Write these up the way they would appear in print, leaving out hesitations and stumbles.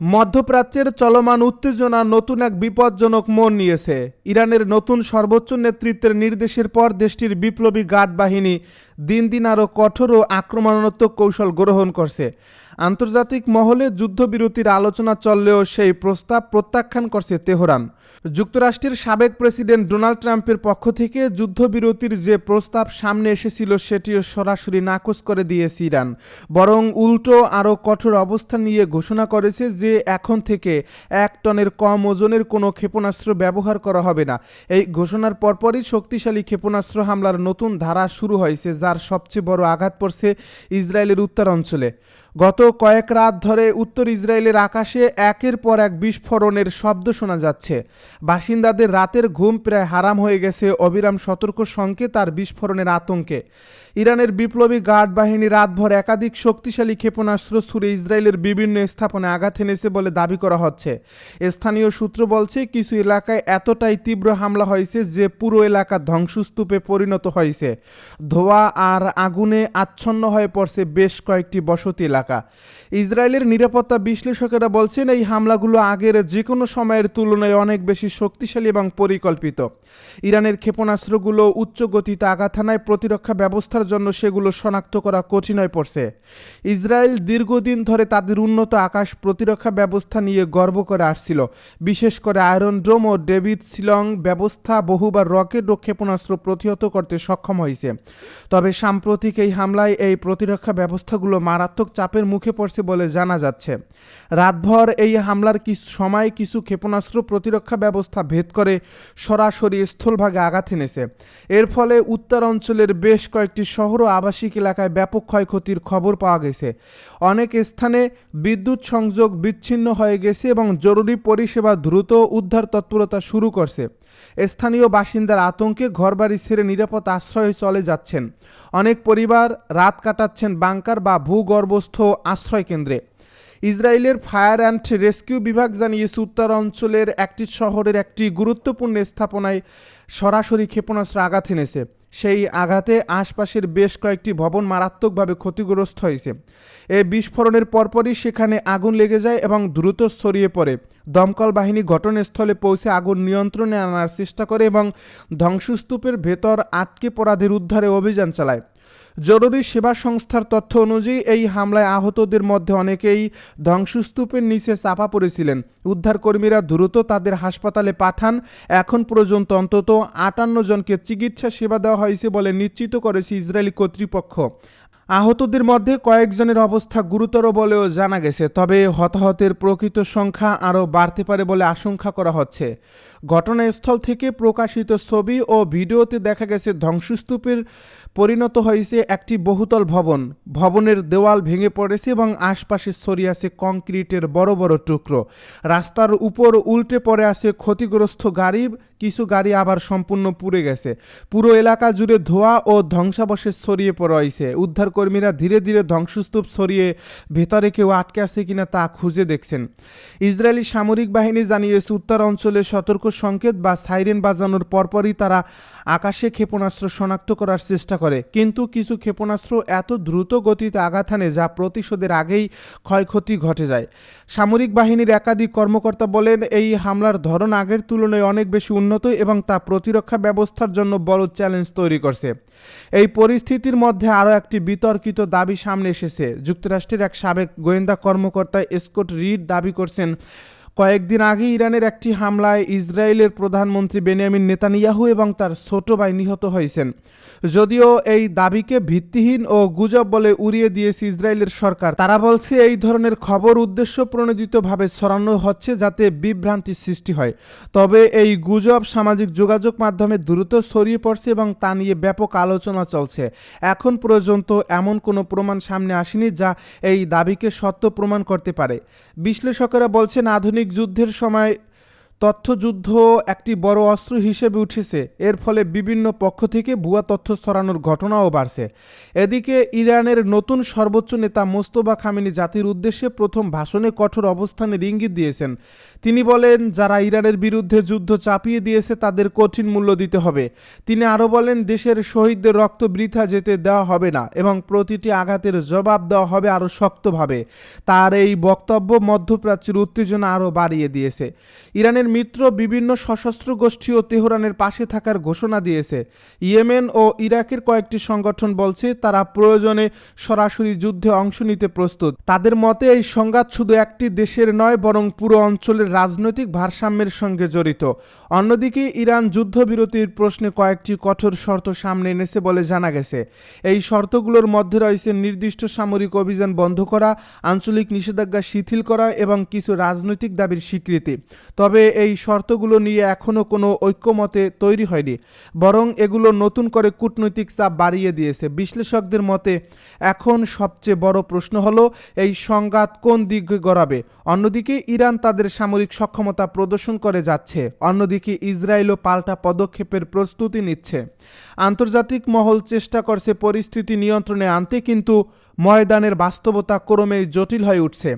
মধ্যপ্রাচ্যের চলমান উত্তেজনা নতুন এক বিপজ্জনক মোড় নিয়েছে। ইরানের নতুন সর্বোচ্চ নেতৃত্বের নির্দেশের পর দেশটির বিপ্লবী গার্ড বাহিনী দিন দিন আরও কঠোর ও আক্রমণাত্মক কৌশল গ্রহণ করছে। আন্তর্জাতিক মহলে যুদ্ধবিরতির আলোচনা চললেও সেই প্রস্তাব প্রত্যাখ্যান করছে তেহরান। যুক্তরাষ্ট্রের সাবেক প্রেসিডেন্ট ডোনাল্ড ট্রাম্পের পক্ষ থেকে যুদ্ধবিরতির যে প্রস্তাব সামনে এসেছিল সেটিও সরাসরি নাকচ করে দিয়েছে ইরান, বরং উল্টো আরও কঠোর অবস্থান নিয়ে ঘোষণা করেছে যে এখন থেকে 1 টনের কম ওজনের কোনো ক্ষেপণাস্ত্র ব্যবহার করা হবে না। এই ঘোষণার পরপরই শক্তিশালী ক্ষেপণাস্ত্র হামলার নতুন ধারা শুরু হয়েছে, যার সবচেয়ে বড় আঘাত পড়ছে ইসরায়েলের উত্তরাঞ্চলে। গত কয়েক রাত ধরে উত্তর ইসরায়েলের আকাশে একের পর এক বিস্ফোরণের শব্দ শোনা যাচ্ছে। বাসিন্দাদের রাতের ঘুম প্রায় হারাম হয়ে গেছে অবিরাম সতর্ক সংকেত আর বিস্ফোরণের আতঙ্কে। ইরানের বিপ্লবী গার্ড বাহিনী রাতভর একাধিক শক্তিশালী ক্ষেপণাস্ত্র ছুড়ে ইসরায়েলের বিভিন্ন স্থাপনায় আঘাত এনেছে বলে দাবি করা হচ্ছে। স্থানীয় সূত্র বলছে, কিছু এলাকায় এতটাই তীব্র হামলা হয়েছে যে পুরো এলাকা ধ্বংসস্তূপে পরিণত হয়েছে। ধোঁয়া আর আগুনে আচ্ছন্ন হয়ে পড়ছে বেশ কয়েকটি বসতি এলাকা। ইসরায়েলের নিরাপত্তা বিশ্লেষকেরা বলছেন, এই হামলাগুলো আগের যে কোনো সময়ের তুলনায় অনেক বেশি শক্তিশালী এবং পরিকল্পিত। ইরানের ক্ষেপণাস্ত্রগুলো উচ্চ গতিতে আঘাত হানায় প্রতিরক্ষা ব্যবস্থার জন্য সেগুলো শনাক্ত করা কঠিন হয়ে পড়ছে। ইসরায়েল দীর্ঘদিন ধরে তাদের উন্নত আকাশ প্রতিরক্ষা ব্যবস্থা নিয়ে গর্ব করে আসছিল। বিশেষ করে আয়রন ডোম ও ডেভিড সিলং ব্যবস্থা বহুবার রকেট ও ক্ষেপণাস্ত্র প্রতিহত করতে সক্ষম হয়েছে। তবে সাম্প্রতিক এই হামলায় এই প্রতিরক্ষা ব্যবস্থাগুলো মারাত্মক চাপের মুখে পড়ছে বলে জানা যাচ্ছে। রাতভর এই হামলার সময় কিছু ক্ষেপণাস্ত্র প্রতিরক্ষা ব্যবস্থা ভেদ করে সরাসরি স্থলভাগে আঘাত এনেছে। এর ফলে উত্তর অঞ্চলের বেশ কয়েকটি শহর ও আবাসিক এলাকায় ব্যাপক ক্ষয়ক্ষতির খবর পাওয়া গেছে। অনেক স্থানে বিদ্যুৎ সংযোগ বিচ্ছিন্ন হয়ে গেছে এবং জরুরি পরিষেবা দ্রুত উদ্ধার তৎপরতা শুরু করছে। স্থানীয় বাসিন্দার আতঙ্কে ঘরবাড়ি ছেড়ে নিরাপদ আশ্রয়ে চলে যাচ্ছেন। অনেক পরিবার রাত কাটাচ্ছেন বাংকার বা ভূগর্ভস্থ আশ্রয় কেন্দ্রে। ইসরায়েলের ফায়ার অ্যান্ড রেস্কিউ বিভাগ জানিয়েছে, উত্তর অঞ্চলের একটি শহরের একটি গুরুত্বপূর্ণ স্থাপনায় সরাসরি ক্ষেপণাস্ত্র আঘাত এনেছে। সেই আঘাতে আশপাশের বেশ কয়েকটি ভবন মারাত্মকভাবে ক্ষতিগ্রস্ত হয়েছে। এই বিস্ফোরণের পরপরই সেখানে আগুন লেগে যায় এবং দ্রুত ছড়িয়ে পড়ে। দমকল বাহিনী ঘটনাস্থলে পৌঁছে আগুন নিয়ন্ত্রণে আনার চেষ্টা করে এবং ধ্বংসস্তূপের ভেতর আটকে পড়াদের উদ্ধারে অভিযান চালায়। জরুরি সেবা সংস্থার তথ্য অনুযায়ী এই হামলায় আহতদের মধ্যে অনেকেই ধ্বংসস্তূপের নিচে চাপা পড়েছিলেন। উদ্ধারকর্মীরা দ্রুত তাদের হাসপাতালে পাঠান। এখন পর্যন্ত অন্তত 58 জনকে চিকিৎসা সেবা দেওয়া হয়েছে বলে নিশ্চিত করেছে ইসরায়েলি কর্তৃপক্ষ। আহতদের মধ্যে কয়েকজনের অবস্থা গুরুতর বলেও জানা গেছে, তবে হতাহতের প্রকৃত সংখ্যা আরও বাড়তে পারে বলে আশঙ্কা করা হচ্ছে। ঘটনাস্থল থেকে প্রকাশিত ছবি ও ভিডিওতে দেখা গেছে ধ্বংসস্তূপের পরিণত হয়েছে একটি বহুতল ভবন। ভবনের দেওয়াল ভেঙে পড়েছে এবং আশপাশে ছড়িয়ে আছে কংক্রিটের বড় বড় টুকরো। রাস্তার উপর উল্টে পড়ে আছে ক্ষতিগ্রস্ত গাড়ি, কিছু গাড়ি আবার সম্পূর্ণ পুড়ে গেছে। পুরো এলাকা জুড়ে ধোঁয়া ও ধ্বংসাবশেষ ছড়িয়ে পড়েছে। উদ্ধারকর্মীরা ধীরে ধীরে ধ্বংসস্তূপ ছড়িয়ে ভেতরে কেউ আটকে আছে কিনা তা খুঁজে দেখছেন। ইসরায়েলি সামরিক বাহিনী জানিয়েছে, উত্তর অঞ্চলে সতর্ক সংকেত বা সাইরেন বাজানোর পরপরই তারা আকাশে ক্ষেপণাস্ত্র শনাক্ত করার চেষ্টা করে। কিন্তু কিছু ক্ষেপণাস্ত্র এত দ্রুত গতিতে আঘাত হানে যা প্রতিশোধের আগেই ক্ষয়ক্ষতি ঘটে যায়। সামরিক বাহিনীর একাধিক কর্মকর্তা বলেন, এই হামলার ধরন আগের তুলনায় অনেক বেশি উন্নত এবং তা প্রতিরক্ষা ব্যবস্থার জন্য বড় চ্যালেঞ্জ তৈরি করছে। এই পরিস্থিতির মধ্যে আরও একটি বিতর্কিত দাবি সামনে এসেছে। যুক্তরাষ্ট্রের এক সাবেক গোয়েন্দা কর্মকর্তা স্কট রিড দাবি করছেন, কয়েকদিন আগে ইরানের একটি হামলায় ইসরায়েলের প্রধানমন্ত্রী বেনিয়ামিন নেতানিয়াহু এবং তার ছোট ভাই নিহত হয়েছেন। যদিও এই দাবিকে ভিত্তিহীন ও গুজব বলে উড়িয়ে দিয়েছে ইসরায়েলের সরকার। তারা বলছে, এই ধরনের খবর উদ্দেশ্য প্রণোদিতভাবে ছড়ানো হচ্ছে যাতে বিভ্রান্তি সৃষ্টি হয়। তবে এই গুজব সামাজিক যোগাযোগ মাধ্যমে দ্রুত ছড়িয়ে পড়ছে এবং তা নিয়ে ব্যাপক আলোচনা চলছে। এখন পর্যন্ত এমন কোনো প্রমাণ সামনে আসেনি যা এই দাবিকে সত্য প্রমাণ করতে পারে। বিশ্লেষকেরা বলছেন, আধুনিক যুদ্ধের সময় তথ্যযুদ্ধ একটি বড় অস্ত্র হিসেবে উঠেছে। এর ফলে বিভিন্ন পক্ষ থেকে ভুয়া তথ্য ছড়ানোর ঘটনাও বাড়ছে। এদিকে ইরানের নতুন সর্বোচ্চ নেতা মোস্তফা খামেনি জাতির উদ্দেশ্যে প্রথম ভাষণে কঠোর অবস্থানের ইঙ্গিত দিয়েছেন। তিনি বলেন, যারা ইরানের বিরুদ্ধে যুদ্ধ চাপিয়ে দিয়েছে তাদের কঠিন মূল্য দিতে হবে। তিনি আরও বলেন, দেশের শহীদদের রক্ত বৃথা যেতে দেওয়া হবে না এবং প্রতিটি আঘাতের জবাব দেওয়া হবে আরও শক্তভাবে। তার এই বক্তব্য মধ্যপ্রাচ্যের উত্তেজনা আরও বাড়িয়ে দিয়েছে। ইরানের মিত্র বিভিন্ন সশস্ত্র গোষ্ঠীও তেহরানের পাশে থাকার ঘোষণা দিয়েছে। ইয়েমেন ও ইরাকের কয়েকটি সংগঠন বলছে তারা প্রয়োজনে সরাসরি যুদ্ধে অংশ নিতে প্রস্তুত। তাদের মতে এই সংঘাত শুধু একটি দেশের নয় বরং পুরো অঞ্চলের রাজনৈতিক ভারসাম্যের সঙ্গে জড়িত। অন্যদিকে ইরান যুদ্ধবিরতির প্রশ্নে কয়েকটি কঠোর শর্ত সামনে এনেছে বলে জানা গেছে। এই শর্তগুলোর মধ্যে রয়েছে নির্দিষ্ট সামরিক অভিযান বন্ধ করা, আঞ্চলিক নিষেধাজ্ঞা শিথিল করা এবং কিছু রাজনৈতিক দাবির স্বীকৃতি। তবে এই শর্তগুলো নিয়ে এখনও কোনো ঐক্যমতে তৈরি হয়নি, বরং এগুলো নতুন করে কূটনৈতিক চাপ বাড়িয়ে দিয়েছে। বিশ্লেষকদের মতে এখন সবচেয়ে বড় প্রশ্ন হলো এই সংঘাত কোন দিকে গড়াবে। অন্যদিকে ইরান তাদের সামরিক সক্ষমতা প্রদর্শন করে যাচ্ছে, অন্যদিকে ইসরায়েলও পাল্টা পদক্ষেপের প্রস্তুতি নিচ্ছে। আন্তর্জাতিক মহল চেষ্টা করছে পরিস্থিতি নিয়ন্ত্রণে আনতে, কিন্তু ময়দানের বাস্তবতা ক্রমেই জটিল হয়ে উঠছে।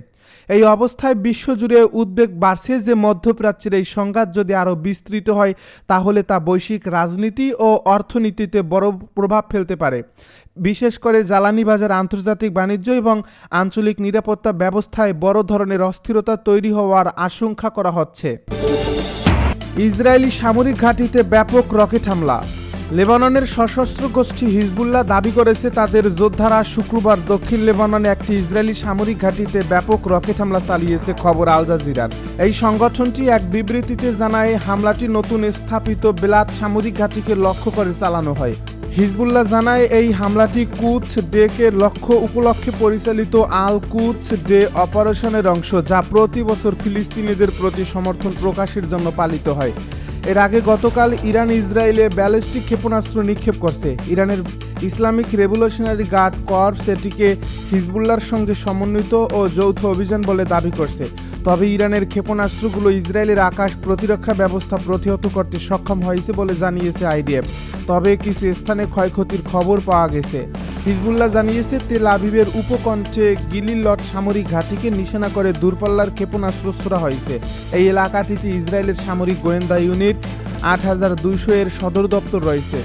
এই অবস্থায় বিশ্বজুড়ে উদ্বেগ বাড়ছে যে মধ্যপ্রাচ্যের এই সংঘাত যদি আরও বিস্তৃত হয় তাহলে তা বৈশ্বিক রাজনীতি ও অর্থনীতিতে বড় প্রভাব ফেলতে পারে। বিশেষ করে জ্বালানি বাজার, আন্তর্জাতিক বাণিজ্য এবং আঞ্চলিক নিরাপত্তা ব্যবস্থায় বড় ধরনের অস্থিরতা তৈরি হওয়ার আশঙ্কা করা হচ্ছে। ইসরায়েলি সামরিক ঘাঁটিতে ব্যাপক রকেট হামলা। লেবাননের সশস্ত্র গোষ্ঠী হিজবুল্লাহ দাবি করেছে তাদের যোদ্ধারা শুক্রবার দক্ষিণ লেবাননে একটি ইসরায়েলি সামরিক ঘাঁটিতে ব্যাপক রকেট হামলা চালিয়েছে, খবর আল জাজিরার। এই সংগঠনটি এক বিবৃতিতে জানায়, হামলাটি নতুন স্থাপিত বেলাত সামরিক ঘাঁটিকে লক্ষ্য করে চালানো হয়। হিজবুল্লাহ জানায় এই হামলাটি কুদস ডে-কে উপলক্ষে পরিচালিত আল কুদস ডে অপারেশনের অংশ, যা প্রতি বছর ফিলিস্তিনিদের প্রতি সমর্থন প্রকাশের জন্য পালিত হয়। এর আগে গতকাল ইরান ইসরায়েলে ব্যালিস্টিক ক্ষেপণাস্ত্র নিক্ষেপ করছে। ইরানের ইসলামিক রেভলিউশনারি গার্ড কর্পস এটিকে হিজবুল্লাহর সঙ্গে সমন্বিত ও যৌথ অভিযান বলে দাবি করছে। তবে ইরানের ক্ষেপণাস্ত্রগুলো ইসরায়েলের আকাশ প্রতিরক্ষা ব্যবস্থা প্রতিহত করতে সক্ষম হয়েছে বলে জানিয়েছে আইডিএফ। তবে কিছু স্থানে ক্ষয়ক্ষতির খবর পাওয়া গেছে। হিজবুল্লাহ জানিয়েছে তেল আবিবের উপকণ্ঠে গিলিলট সামরিক ঘাঁটিকে নিশানা করে দূরপাল্লার ক্ষেপণাস্ত্র ছোড়া হয়েছে। এই এলাকাটিতে ইসরায়েলের সামরিক গোয়েন্দা ইউনিট 8200 এর সদর দপ্তর রয়েছে।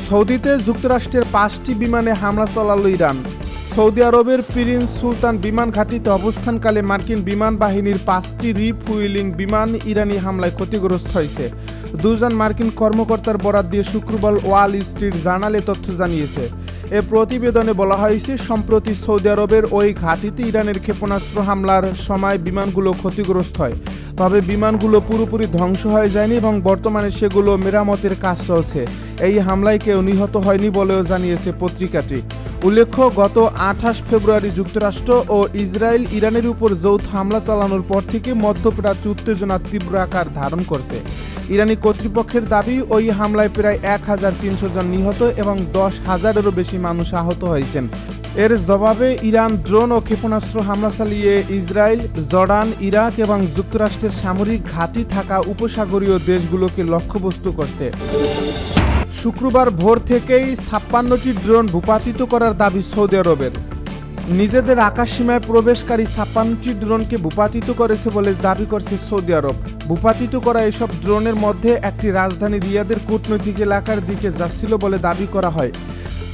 সৌদিতে যুক্তরাষ্ট্রের 5টি বিমানে হামলা চালালো ইরান। সৌদি আরবের প্রিন্স সুলতান বিমান ঘাঁটিতে অবস্থানকালে মার্কিন বিমান বাহিনীর 5টি রিফুয়েলিং বিমান ইরানি হামলায় ক্ষতিগ্রস্ত হয়েছে। 2জন মার্কিন কর্মকর্তার বরাত দিয়ে শুক্রবার ওয়াল স্ট্রিট জার্নালে তথ্য জানিয়েছে। এ প্রতিবেদনে বলা হয়েছে, সম্প্রতি সৌদি আরবের ওই ঘাঁটিতে ইরানের ক্ষেপণাস্ত্র হামলার সময় বিমানগুলো ক্ষতিগ্রস্ত হয়। তবে বিমানগুলো পুরোপুরি ধ্বংস হয়ে যায়নি এবং বর্তমানে সেগুলো মেরামতের কাজ চলছে। এই হামলায় কেউ নিহত হয়নি বলেও জানিয়েছে পত্রিকাটি। উল্লেখ্য, গত 28 ফেব্রুয়ারি যুক্তরাষ্ট্র ও ইসরায়েল ইরানের উপর যৌথ হামলা চালানোর পর থেকে মধ্যপ্রাচ্য উত্তেজনা তীব্র আকার ধারণ করছে। ইরানি কর্তৃপক্ষের দাবি, ওই হামলায় প্রায় 1300 জন নিহত এবং 10,000-এরও বেশি মানুষ আহত হয়েছেন। এর জবাবে ইরান ড্রোন ও ক্ষেপণাস্ত্র হামলা চালিয়ে ইসরায়েল, জর্ডান, ইরাক এবং যুক্তরাষ্ট্রের সামরিক ঘাঁটি থাকা উপসাগরীয় দেশগুলোকে লক্ষ্যবস্তু করছে। শুক্রবার ভোর থেকেই 56টি ড্রোন ভূপাতিত করার দাবি সৌদি আরবের। নিজেদের আকাশসীমায় প্রবেশকারী 56টি ড্রোনকে ভূপাতিত করেছে বলে দাবি করছে সৌদি আরব। ভূপাতিত করা এসব ড্রোনের মধ্যে একটি রাজধানী রিয়াদের কূটনৈতিক এলাকার দিকে যাচ্ছিল বলে দাবি করা হয়,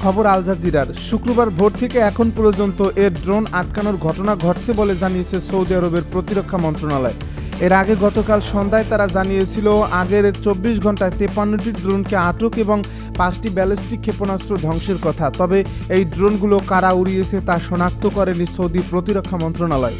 খবর আল জাজিরার। শুক্রবার ভোর থেকে এখন পর্যন্ত এর ড্রোন আটকানোর ঘটনা ঘটছে বলে জানিয়েছে সৌদি আরবের প্রতিরক্ষা মন্ত্রণালয়। এর আগে গতকাল সন্ধ্যায় তারা জানিয়েছিল, আগের 24 ঘন্টায় 53টি ড্রোনকে আটক এবং 5টি ব্যালিস্টিক ক্ষেপণাস্ত্র ধ্বংসের কথা। তবে এই ড্রোনগুলো কারা উড়িয়েছে তা শনাক্ত করেনি সৌদি প্রতিরক্ষা মন্ত্রণালয়।